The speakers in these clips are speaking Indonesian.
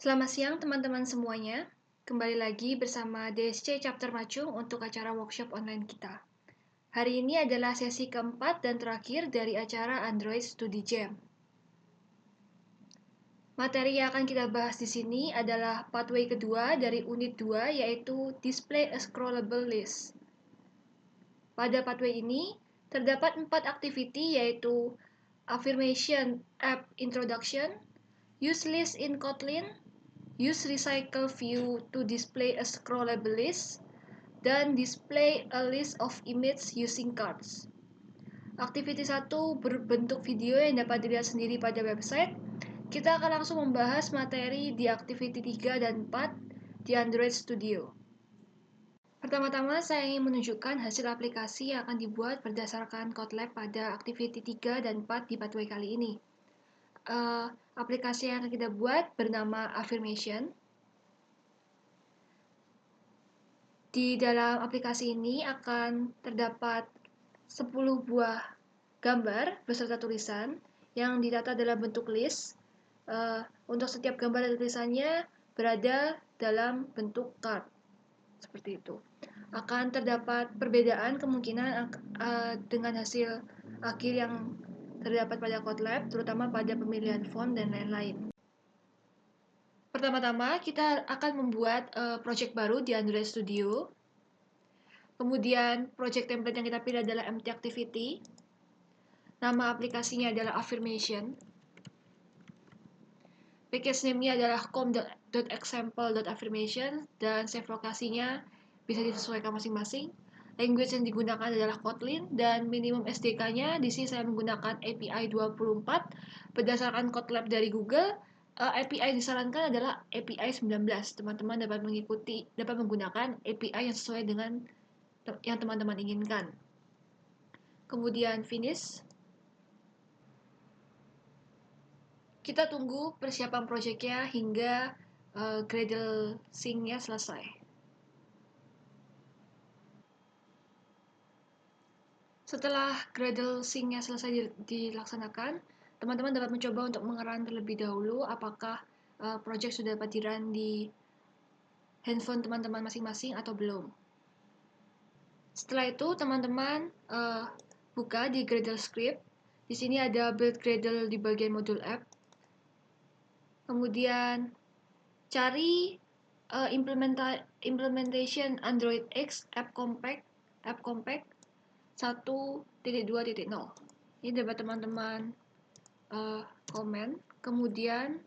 Selamat siang teman-teman semuanya. Kembali lagi bersama DSC Chapter Macung untuk acara workshop online kita. Hari ini adalah sesi keempat dan terakhir dari acara Android Studi Jam. Materi yang akan kita bahas di sini adalah pathway kedua dari unit 2 yaitu Display a Scrollable List. Pada pathway ini terdapat 4 activity yaitu Affirmation App Introduction, Use List in Kotlin, Use Recycle View to display a scrollable list, dan display a list of images using cards. Aktiviti 1 berbentuk video yang dapat dilihat sendiri pada website. Kita akan langsung membahas materi di aktiviti 3 dan 4 di Android Studio. Pertama-tama saya ingin menunjukkan hasil aplikasi yang akan dibuat berdasarkan Kotlab pada aktiviti 3 dan 4 di pathway kali ini. Aplikasi yang akan kita buat bernama Affirmation. Di dalam aplikasi ini akan terdapat 10 buah gambar beserta tulisan yang ditata dalam bentuk list. Untuk setiap gambar dan tulisannya berada dalam bentuk card. Seperti itu. Akan terdapat perbedaan kemungkinan dengan hasil akhir yang terdapat pada Kotlab, terutama pada pemilihan font dan lain-lain. Pertama-tama, kita akan membuat project baru di Android Studio. Kemudian, project template yang kita pilih adalah empty activity. Nama aplikasinya adalah Affirmation. Package name-nya adalah com.example.affirmation dan save lokasinya bisa disesuaikan masing-masing. Language yang digunakan adalah Kotlin dan minimum SDK-nya di sini saya menggunakan API 24 berdasarkan Kotlab dari Google. API disarankan adalah API 19. Teman-teman dapat menggunakan API yang sesuai dengan yang teman-teman inginkan. Kemudian finish. Kita tunggu persiapan proyeknya hingga Gradle sync-nya selesai. Setelah Gradle sync-nya selesai dilaksanakan, teman-teman dapat mencoba untuk mengerun terlebih dahulu apakah project sudah dapat di-run di handphone teman-teman masing-masing atau belum. Setelah itu, teman-teman buka di Gradle script. Di sini ada build Gradle di bagian modul app. Kemudian cari implementation Android X App Compact 1.2.0. Ini dapat teman-teman komen. Kemudian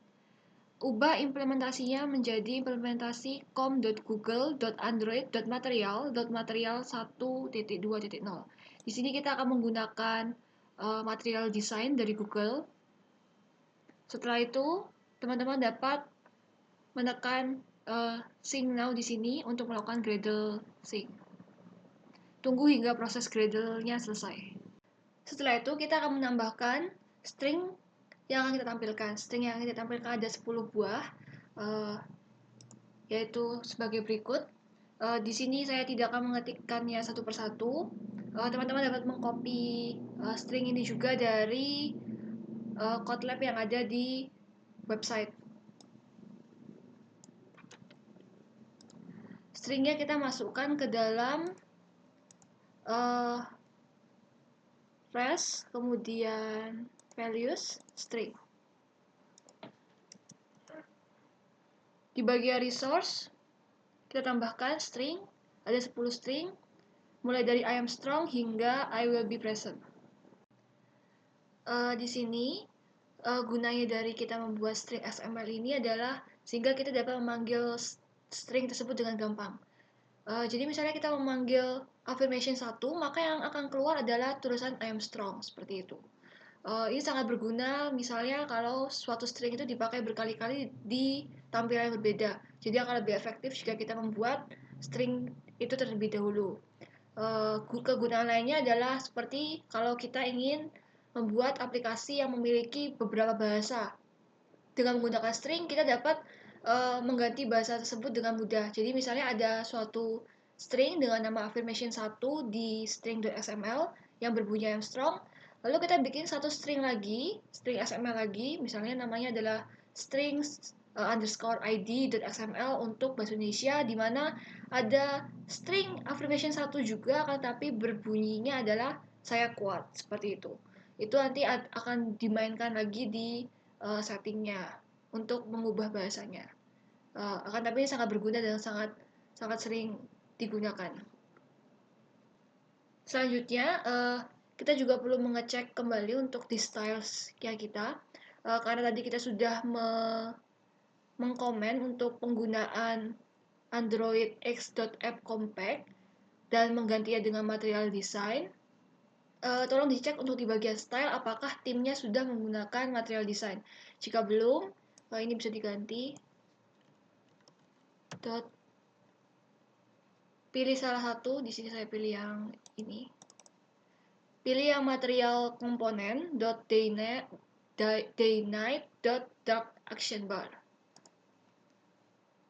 ubah implementasinya menjadi implementasi com.google.android.material 1.2.0. Di sini kita akan menggunakan material design dari Google. Setelah itu, teman-teman dapat menekan sync now di sini untuk melakukan Gradle sync. Tunggu hingga proses Gradle-nya selesai. Setelah itu, kita akan menambahkan string yang akan kita tampilkan. String yang akan kita tampilkan ada 10 buah, yaitu sebagai berikut. Di sini saya tidak akan mengetikkannya satu persatu. Teman-teman dapat mengcopy string ini juga dari Kotlab yang ada di website. Stringnya kita masukkan ke dalam res, kemudian values, string. Di bagian resource, kita tambahkan string, ada 10 string, mulai dari I am strong hingga I will be present. Di sini, gunanya dari kita membuat string XML ini adalah sehingga kita dapat memanggil string tersebut dengan gampang. Jadi misalnya kita memanggil affirmation 1, maka yang akan keluar adalah tulisan I am strong, seperti itu. Ini sangat berguna misalnya kalau suatu string itu dipakai berkali-kali di tampilan yang berbeda. Jadi akan lebih efektif jika kita membuat string itu terlebih dahulu. Kegunaan lainnya adalah seperti kalau kita ingin membuat aplikasi yang memiliki beberapa bahasa. Dengan menggunakan string, kita dapat mengganti bahasa tersebut dengan mudah. Jadi misalnya ada suatu string dengan nama affirmation 1 di string.xml yang berbunyi I'm strong. Lalu kita bikin satu string lagi, string XML lagi, misalnya namanya adalah string underscore id.xml untuk bahasa Indonesia, di mana ada string affirmation 1 juga, tapi berbunyinya adalah saya kuat, seperti itu. Itu nanti akan dimainkan lagi di settingnya untuk mengubah bahasanya. Tapi ini sangat berguna dan sangat sering digunakan. Selanjutnya, kita juga perlu mengecek kembali untuk di styles kita, karena tadi kita sudah mengkomen untuk penggunaan Android X.app compact dan menggantinya dengan material design. Tolong dicek untuk di bagian style apakah timnya sudah menggunakan material design. Jika belum, ini bisa diganti. Pilih salah satu, di sini saya pilih yang ini. Pilih yang material komponen .daynight.dark action bar.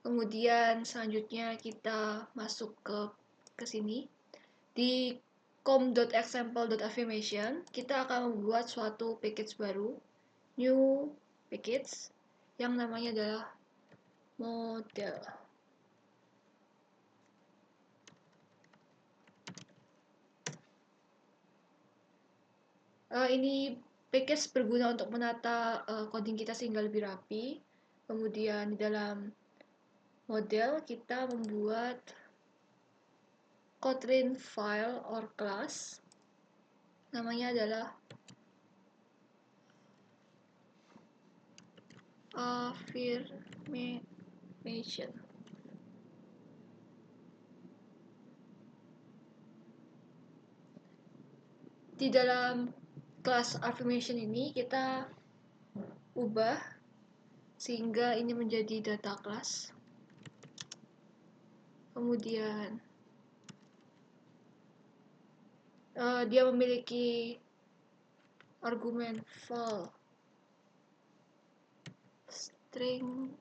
Kemudian selanjutnya kita masuk ke sini. Di com.example.affirmation kita akan membuat suatu package baru, new package, yang namanya adalah model. Ini package berguna untuk menata coding kita sehingga lebih rapi. Kemudian di dalam model kita membuat Kotlin file or class. Namanya adalah affirmation. Di dalam kelas affirmation ini kita ubah sehingga ini menjadi data class. Kemudian dia memiliki argumen val string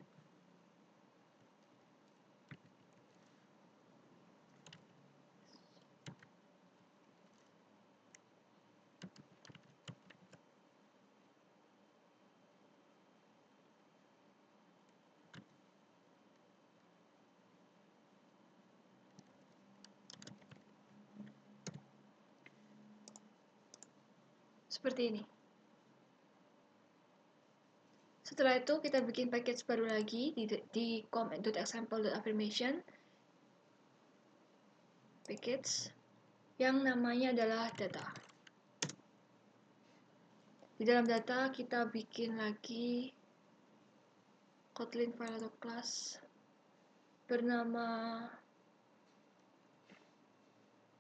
seperti ini. Setelah itu kita bikin package baru lagi di com.example.affirmation package yang namanya adalah data. Di dalam data kita bikin lagi Kotlin file atau class bernama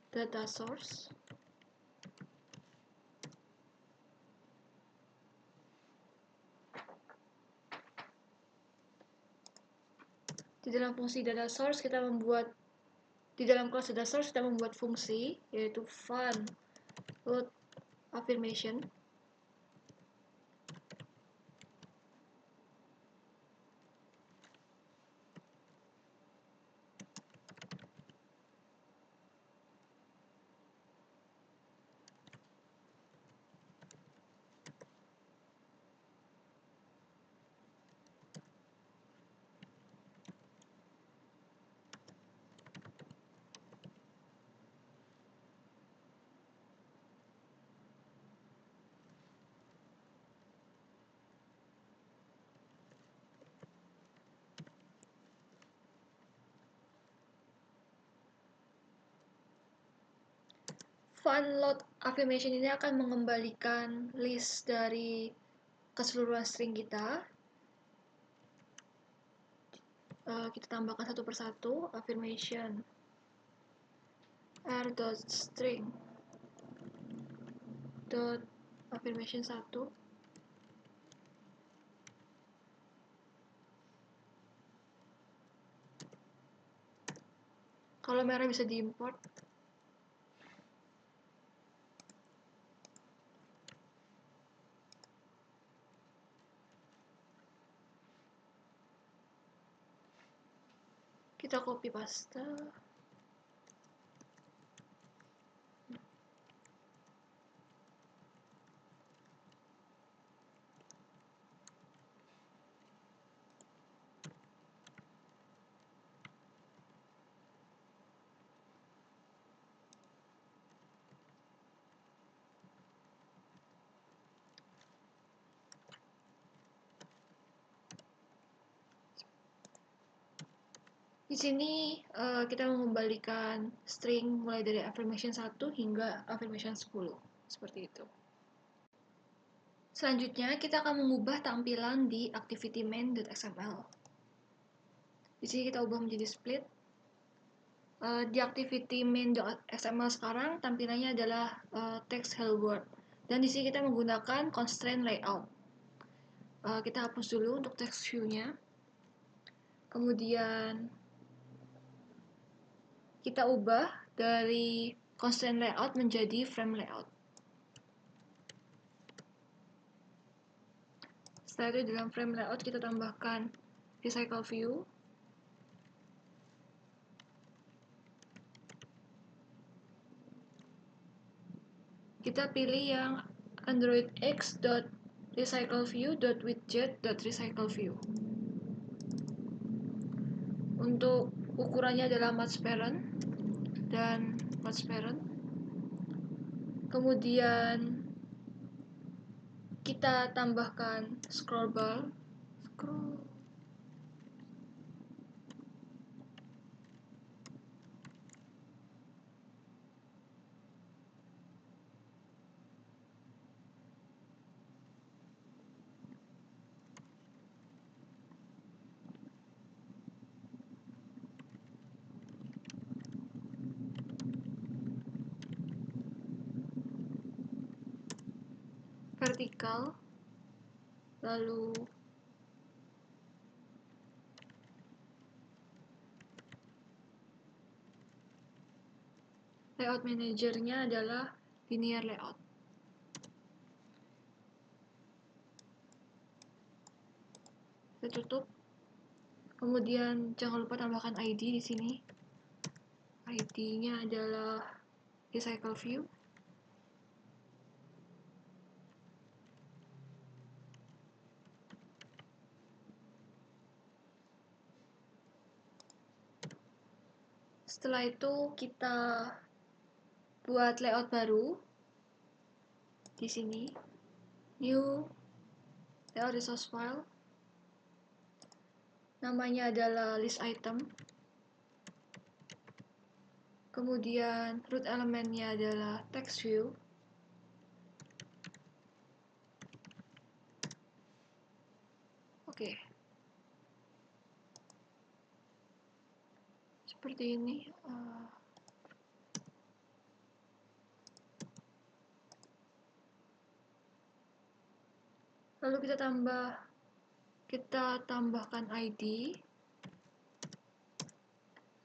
data source. Di dalam fungsi data source kita membuat, di dalam kelas data source kita membuat fungsi yaitu fun load affirmation. Fun load affirmation ini akan mengembalikan list dari keseluruhan string kita. Kita tambahkan satu persatu. Affirmation r.string affirmation 1. Kalau merah bisa diimport. Kita copy paste. Di sini kita mengembalikan string mulai dari affirmation 1 hingga affirmation 10. Seperti itu. Selanjutnya, kita akan mengubah tampilan di activity main.xml. Di sini kita ubah menjadi split. Di activity main.xml sekarang tampilannya adalah text hello world. Dan di sini kita menggunakan constraint layout. Kita hapus dulu untuk text view-nya. Kemudian kita ubah dari constraint layout menjadi frame layout. Setelah itu dalam frame layout kita tambahkan recycle view. Kita pilih yang androidx.recycleview.widget.recycleview. Untuk ukurannya adalah match parent dan match parent. Kemudian kita tambahkan scroll bar. Vertikal, lalu layout manajernya adalah linear layout. Kita tutup. Kemudian jangan lupa tambahkan ID di sini. ID-nya adalah recycle view. Setelah itu kita buat layout baru di sini, new layout resource file, namanya adalah list item, kemudian root elementnya adalah text view, oke. Seperti ini. Lalu kita tambahkan ID.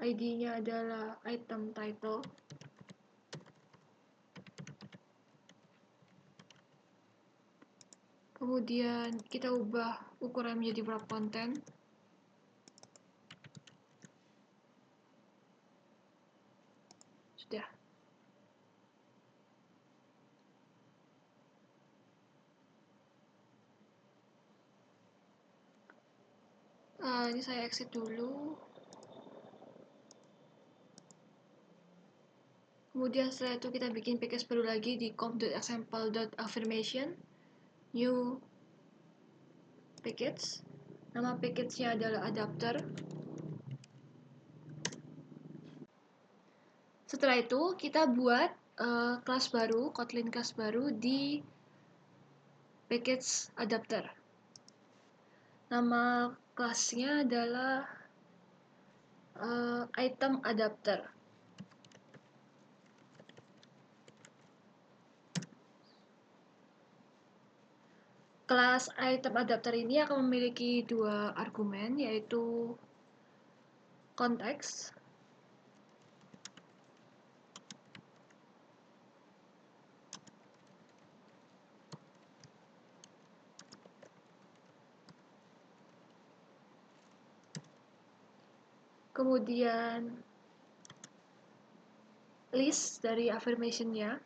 ID-nya adalah item title. Kemudian kita ubah ukuran menjadi wrap content. Sudah. Ini saya exit dulu. Kemudian setelah itu kita bikin package baru lagi di comp.example.affirmation. New package. Nama package-nya adalah adapter. Setelah itu kita buat kelas baru, Kotlin class baru di package adapter. Nama kelasnya adalah item adapter. Kelas item adapter ini akan memiliki dua argumen, yaitu konteks kemudian list dari affirmation-nya.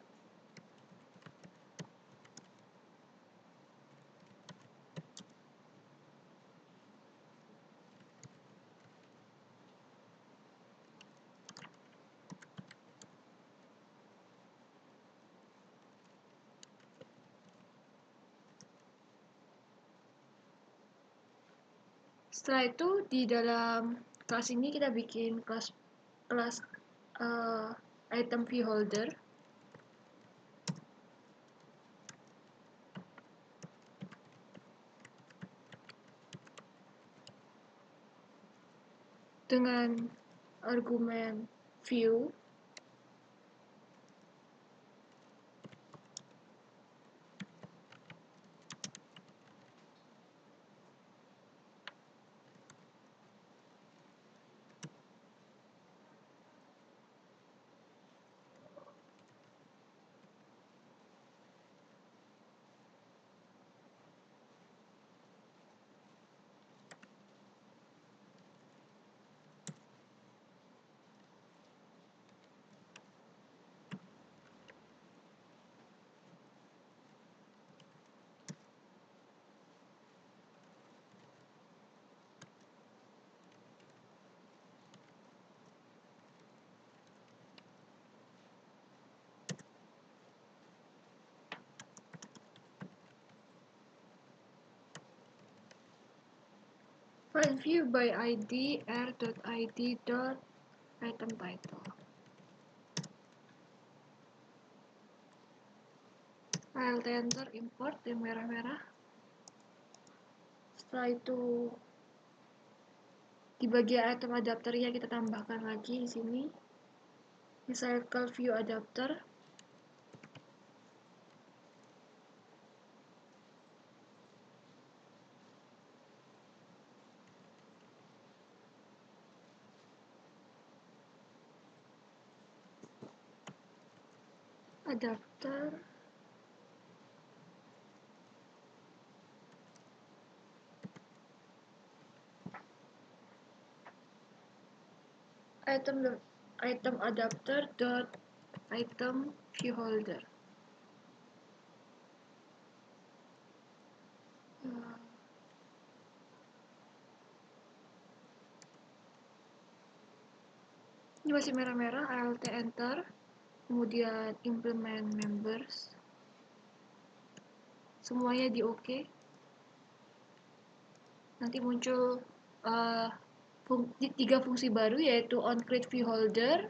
Setelah itu di dalam kelas ini kita bikin kelas item view holder. Dengan argumen view find view by id r.id.item title. Alt enter import yang merah-merah. Setelah itu di bagian item adapternya kita tambahkan lagi di sini di circle view adapter. Adapter item adapter dot item view holder. Ini masih merah-merah, alt enter, kemudian implement members, semuanya di OK. Nanti muncul tiga fungsi baru, yaitu onCreate view holder,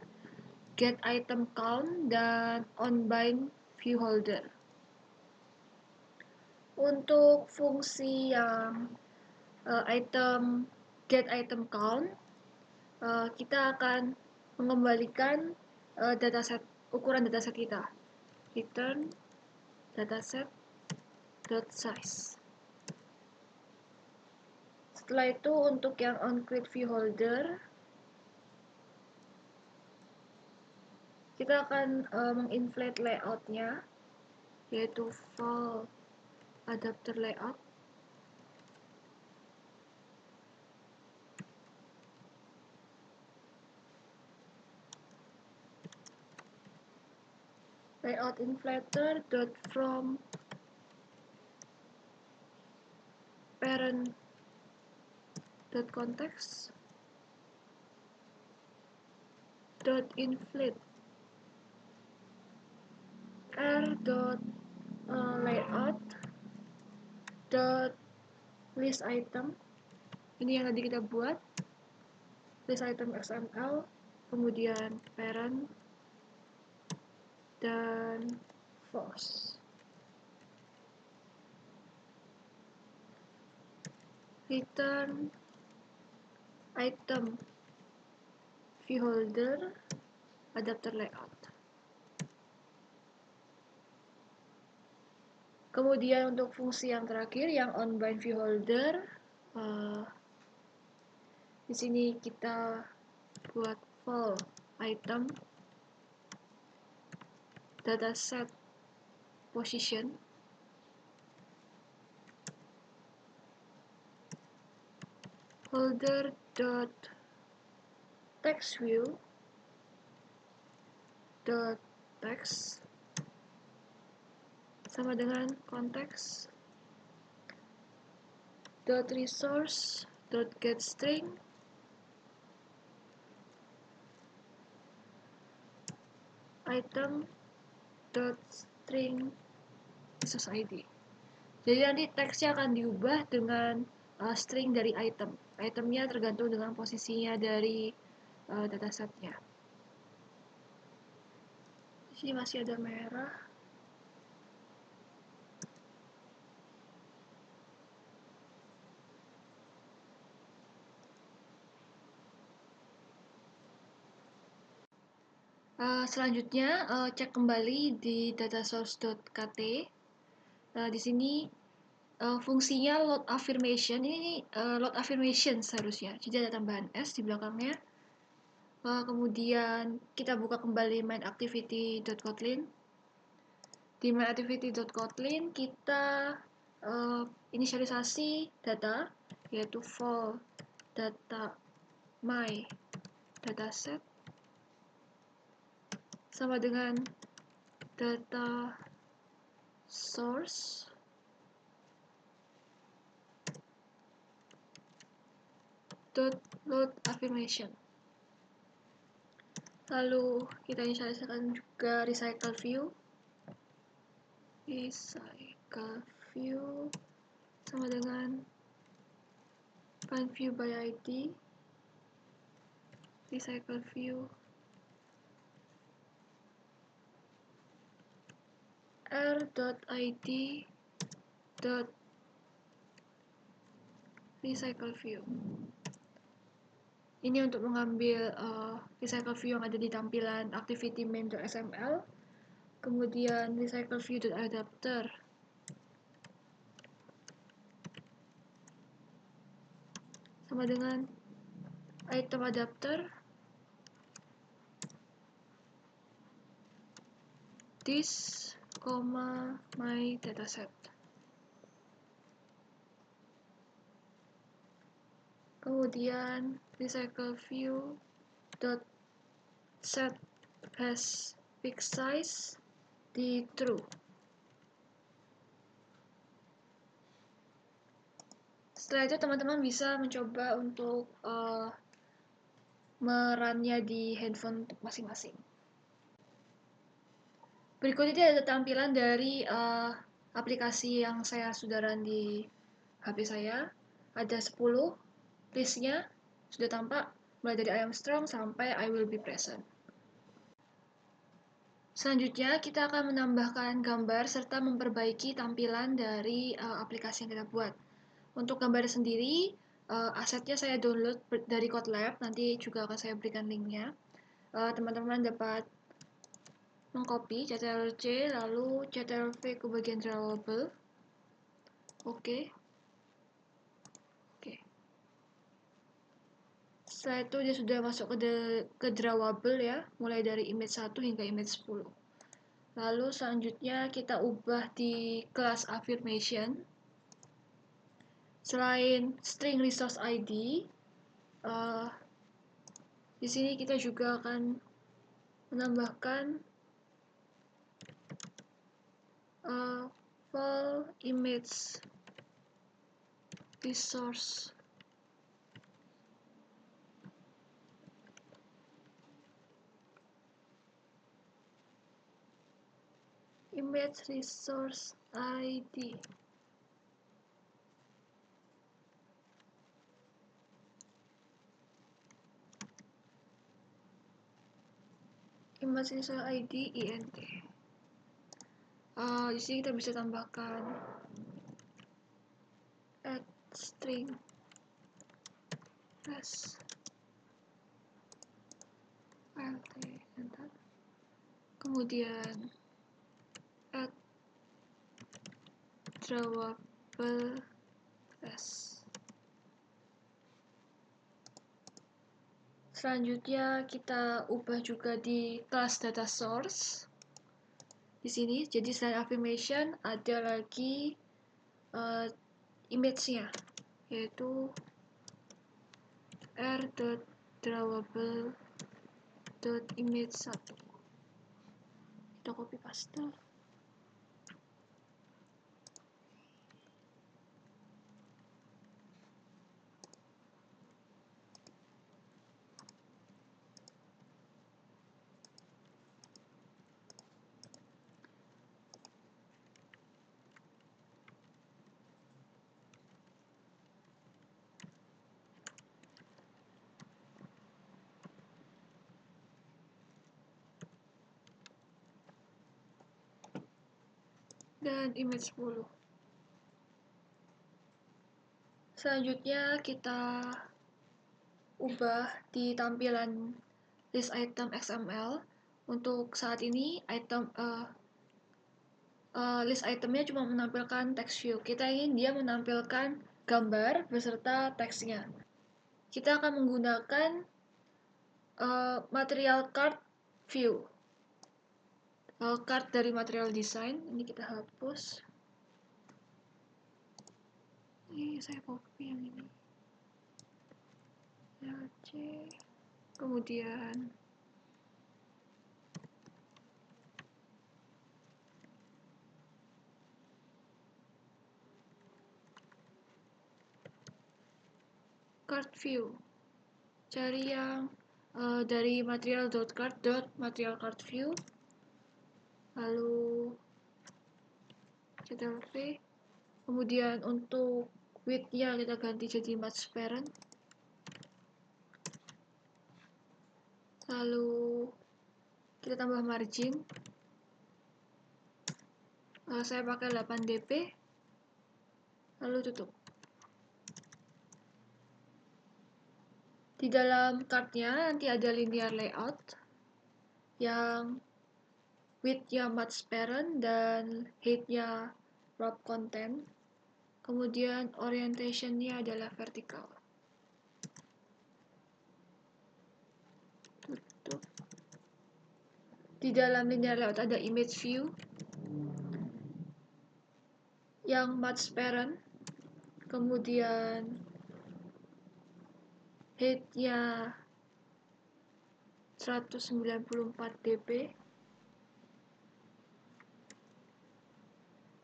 get item count, dan onBind view holder. Untuk fungsi yang get item count, kita akan mengembalikan ukuran dataset kita. Return dataset.size. Setelah itu untuk yang onCreate view holder, kita akan menginflate layoutnya, yaitu full adapter layout. Layout inflater dot from parent dot context dot inflate r dot layout dot list item. Ini yang tadi kita buat, list item XML, kemudian parent dan false. Return item view holder adapter layout. Kemudian untuk fungsi yang terakhir, yang onBind view holder, di sini kita buat full item dataset position, holder dot text view dot text sama dengan konteks dot resource dot get string item dot string resource id. Jadi nanti teksnya akan diubah dengan string dari item. itemnya tergantung dengan posisinya dari datasetnya. Di sini masih ada merah. Selanjutnya, cek kembali di datasource.kt. Di sini fungsinya load affirmation, ini load affirmation seharusnya, jadi ada tambahan S di belakangnya. Kemudian kita buka kembali main-activity.kotlin. Di main-activity.kotlin kita inisialisasi data, yaitu vol data my dataset sama dengan data source load affirmation. Lalu kita inisialisasikan juga recycle view sama dengan find view by id, recycle view r.id recycle view. Ini untuk mengambil recycle view yang ada di tampilan activity main.sml, kemudian recycle view.adapter sama dengan item adapter this, my dataset. Kemudian recycle view dot set has fixed size di true. Setelah itu teman-teman bisa mencoba untuk merunnya di handphone masing-masing. Berikut ini ada tampilan dari aplikasi yang saya sudah run di HP saya. Ada 10 listnya sudah tampak, mulai dari I am strong sampai I will be present. Selanjutnya kita akan menambahkan gambar serta memperbaiki tampilan dari aplikasi yang kita buat. Untuk gambar sendiri, asetnya saya download dari Kotlab, nanti juga akan saya berikan linknya. Teman-teman dapat mengcopy Ctrl+C lalu Ctrl+V ke bagian drawable. Oke. Setelah itu dia sudah masuk ke drawable ya, mulai dari image 1 hingga image 10. Lalu selanjutnya kita ubah di kelas affirmation. Selain string resource ID, di sini kita juga akan menambahkan vol image resource ID. Image resource ID int. Di sini kita bisa tambahkan add string as enter. Kemudian add drawable as. Selanjutnya kita ubah juga di kelas data source. Di sini, jadi selain affirmation ada lagi image-nya, yaitu r.drawable.image1. Kita copy paste. dan image 10. Selanjutnya kita ubah di tampilan list item XML. Untuk saat ini list itemnya cuma menampilkan text view. Kita ingin dia menampilkan gambar beserta teksnya. Kita akan menggunakan material card view. Card dari material design ini kita hapus. Ini saya copy yang ini. C. Kemudian card view. Cari yang dari material.card.material card view. Lalu Ctrl+V. Kemudian untuk width-nya kita ganti jadi match parent. Lalu kita tambah margin. Saya pakai 8 dp. Lalu tutup. Di dalam card-nya nanti ada linear layout yang width-nya match parent dan height-nya wrap content. Kemudian orientation-nya adalah vertical. Tutup. Di dalam linear layout ada image view yang match parent. Kemudian height-nya 194 dp.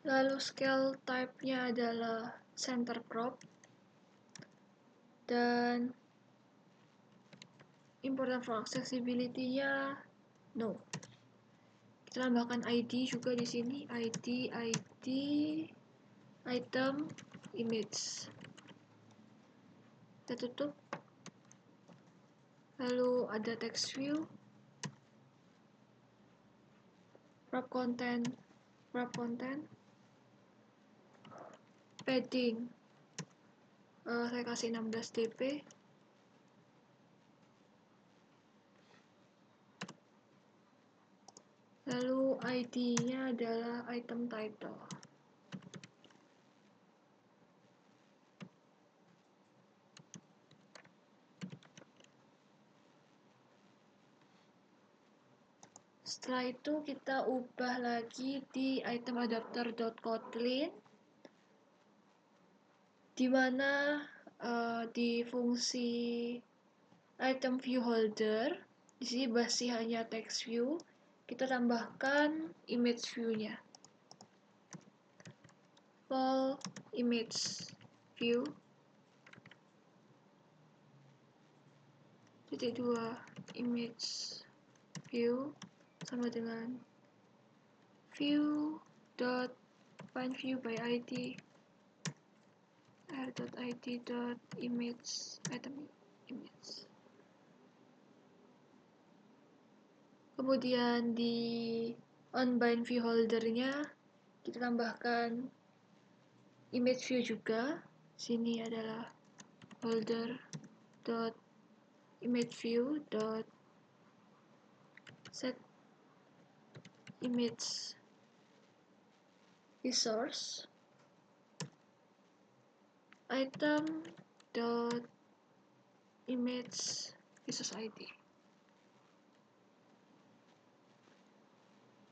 Lalu scale type-nya adalah center crop. Dan important for accessibility-nya no. Kita tambahkan ID juga di sini, ID item image. Kita tutup. Lalu ada text view, wrap content, padding. Saya kasih 16 dp. Lalu ID-nya adalah item title. Setelah itu kita ubah lagi di item adapter.kotlin, di mana di fungsi item view holder, di sini masih hanya text view, kita tambahkan image view-nya. Vol image view .2 image view sama dengan view.find view by id r.id.image item image. Kemudian di onBind view holdernya kita tambahkan image view juga. Sini adalah holder.image view set image resource item dot image resource id.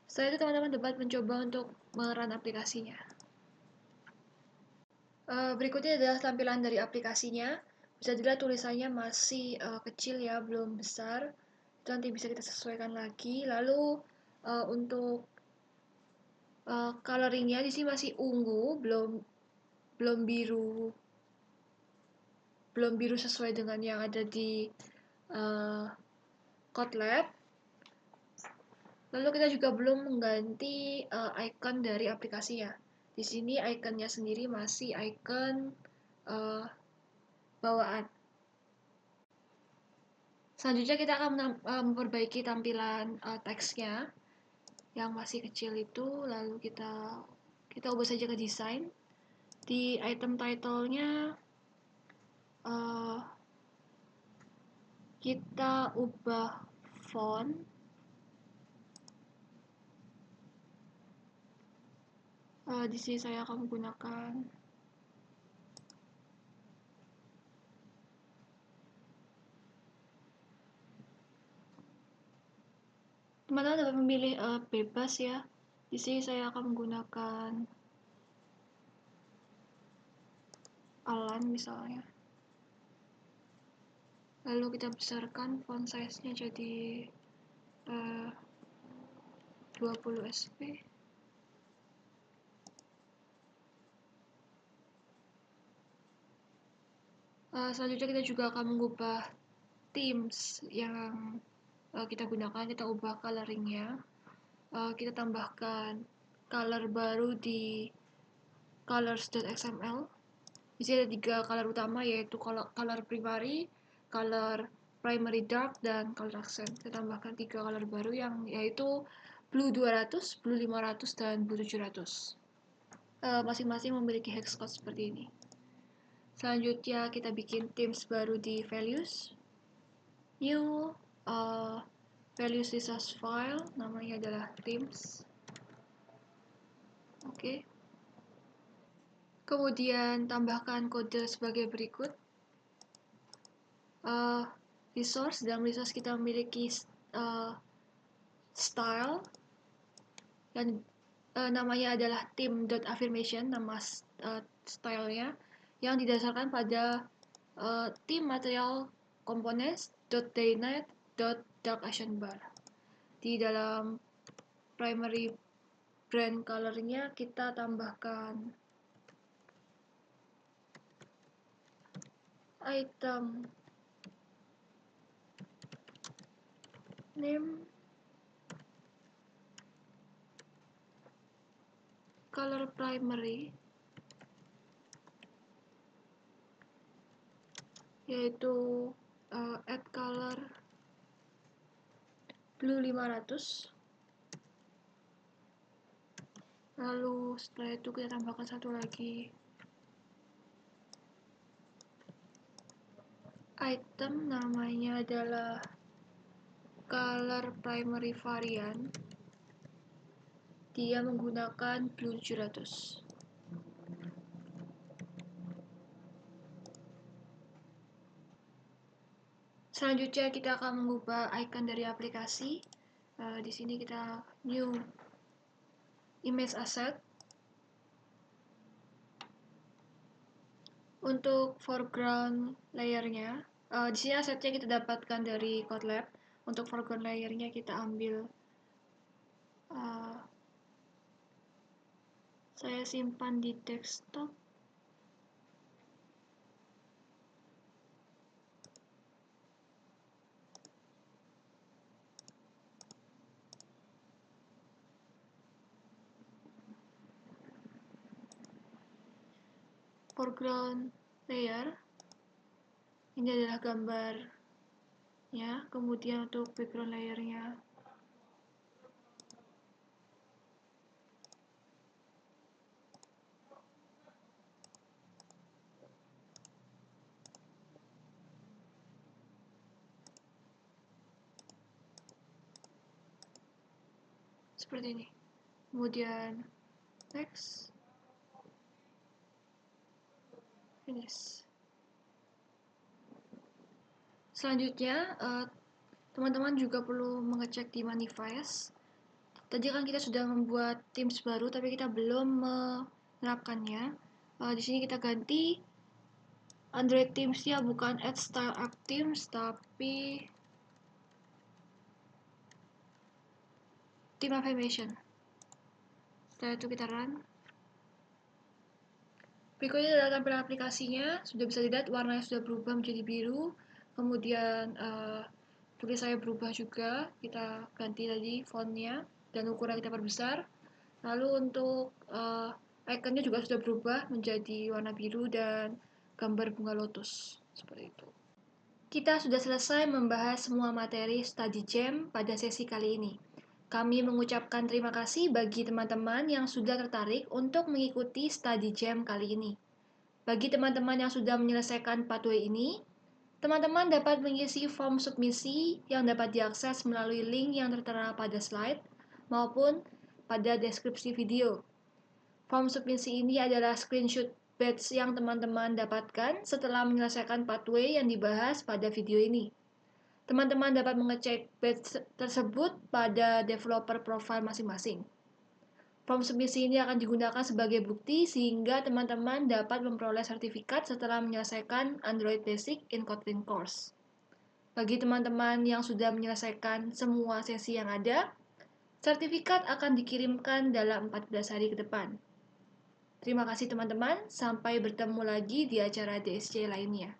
Setelah itu teman-teman dapat mencoba untuk merun aplikasinya. Berikutnya adalah tampilan dari aplikasinya. Bisa dilihat tulisannya masih kecil ya, belum besar. Itu nanti bisa kita sesuaikan lagi. Lalu untuk coloringnya di sini masih ungu, belum biru sesuai dengan yang ada di Kotlab. Lalu kita juga belum mengganti icon dari aplikasinya. Di sini ikonnya sendiri masih icon bawaan. Selanjutnya kita akan memperbaiki tampilan teksnya yang masih kecil itu. Lalu kita kita ubah saja ke desain. Di item title-nya kita ubah font. Di sini saya akan menggunakan teman-teman dapat memilih bebas ya. Di sini saya akan menggunakan Alan misalnya. Lalu kita besarkan font size-nya jadi 20 sp. Selanjutnya kita juga akan mengubah themes yang kita gunakan. Kita ubah coloring-nya. Kita tambahkan color baru di colors.xml. Di sini ada 3 color utama, yaitu color primary, color primary dark, dan color accent. Kita tambahkan 3 color baru yaitu blue 200, blue 500, dan blue 700. Masing-masing memiliki hex code seperti ini. Selanjutnya kita bikin themes baru di values. New values resource file, namanya adalah themes. Oke. Kemudian tambahkan kode sebagai berikut. Resource, dalam resource kita memiliki style dan namanya adalah theme.affirmation, nama stylenya, yang didasarkan pada theme material components.daylight.darkActionBar. Di dalam primary brand colornya kita tambahkan item name, color primary, yaitu add color blue 500. Lalu setelah itu kita tambahkan satu lagi item, namanya adalah color primary variant. Dia menggunakan blue 700. Selanjutnya kita akan mengubah icon dari aplikasi. Di sini kita new image asset. Untuk foreground layernya, di sini asetnya kita dapatkan dari Kotlab. Untuk foreground layernya kita ambil, saya simpan di desktop. Foreground layer, ini adalah gambarnya. Kemudian untuk background layernya, seperti ini. Kemudian next, finish. Selanjutnya teman-teman juga perlu mengecek di manifest. Tadi kan kita sudah membuat themes baru, tapi kita belum menerapkannya. Di sini kita ganti Android themes-nya bukan add style app themes, tapi theme affirmation. Setelah itu kita run. Berikutnya adalah tampilan aplikasinya. Sudah bisa dilihat warnanya sudah berubah menjadi biru. Kemudian tulisannya berubah juga. Kita ganti tadi fontnya dan ukuran kita perbesar. Lalu untuk ikonnya juga sudah berubah menjadi warna biru dan gambar bunga lotus. Seperti itu. Kita sudah selesai membahas semua materi Study Jam pada sesi kali ini. Kami mengucapkan terima kasih bagi teman-teman yang sudah tertarik untuk mengikuti study jam kali ini. Bagi teman-teman yang sudah menyelesaikan pathway ini, teman-teman dapat mengisi form submisi yang dapat diakses melalui link yang tertera pada slide maupun pada deskripsi video. Form submisi ini adalah screenshot badge yang teman-teman dapatkan setelah menyelesaikan pathway yang dibahas pada video ini. Teman-teman dapat mengecek badge tersebut pada developer profile masing-masing. Form submisi ini akan digunakan sebagai bukti sehingga teman-teman dapat memperoleh sertifikat setelah menyelesaikan Android Basic in Kotlin course. Bagi teman-teman yang sudah menyelesaikan semua sesi yang ada, sertifikat akan dikirimkan dalam 14 hari ke depan. Terima kasih teman-teman, sampai bertemu lagi di acara DSC lainnya.